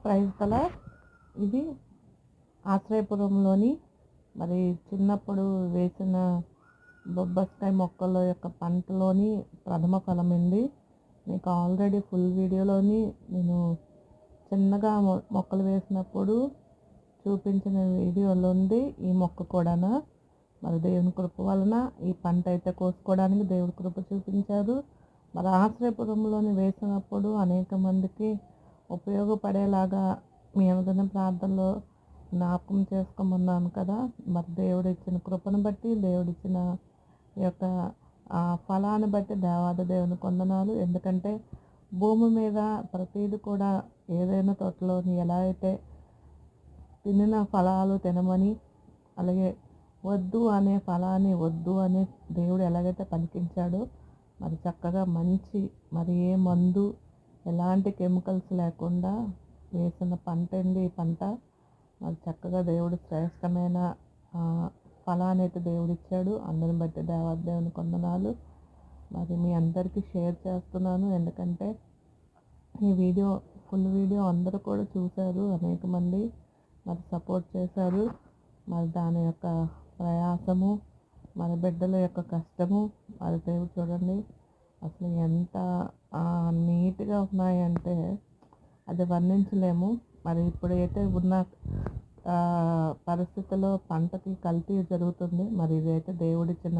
Praise కల ఇది ఆశ్రయపురంలోని మరి చిన్నప్పుడు వేసిన బొబ్బస్కాయ మొక్కల యొక్క పంటలోని ప్రథమ ఫలం అండి. మీకు ఆల్రెడీ ఫుల్ వీడియోలోని నేను చిన్నగా మొక్కలు వేసినప్పుడు చూపించిన వీడియోలో ఉంది ఈ మొక్క కూడానా. మరి దేవుని కృప వలన ఈ పంట అయితే కోసుకోవడానికి దేవుడి కృప చూపించారు. మరి ఆశ్రయపురంలోని వేసినప్పుడు అనేక మందికి ఉపయోగపడేలాగా మీ అందరిని ప్రార్థనలో జ్ఞాపకం చేసుకోమన్నాను కదా. మరి దేవుడు ఇచ్చిన కృపను బట్టి, దేవుడిచ్చిన ఈ యొక్క ఫలాన్ని బట్టి దేవాది దేవుని వందనాలు. ఎందుకంటే భూమి మీద ప్రతిదీ కూడా ఏదైనా తోటలోని ఎలా అయితే తినిన ఫలాలు తినమని, అలాగే వద్దు అనే ఫలాన్ని వద్దు అని దేవుడు ఎలాగైతే పలికించాడో మరి చక్కగా మంచి మరి ఏ మందు ఎలాంటి కెమికల్స్ లేకుండా వేసిన పంట అండి ఈ పంట. మరి చక్కగా దేవుడు శ్రేష్టమైన ఫలాన్ని అయితే దేవుడు ఇచ్చాడు. అందరిని బట్టి దేవుని వందనాలు. మరి మీ అందరికీ షేర్ చేస్తున్నాను, ఎందుకంటే ఈ వీడియో ఫుల్ వీడియో అందరూ కూడా చూశారు, అనేక మంది మరి సపోర్ట్ చేశారు. మరి దాని యొక్క ప్రయాసము, మన బిడ్డల యొక్క కష్టము మరి దేవుడు చూడండి అసలు ఎంత నీట్గా ఉన్నాయంటే అది వర్ణించలేము. మరి ఇప్పుడైతే ఉన్న పరిస్థితుల్లో పంటకి కల్తీ జరుగుతుంది. మరి ఇదైతే దేవుడిచ్చిన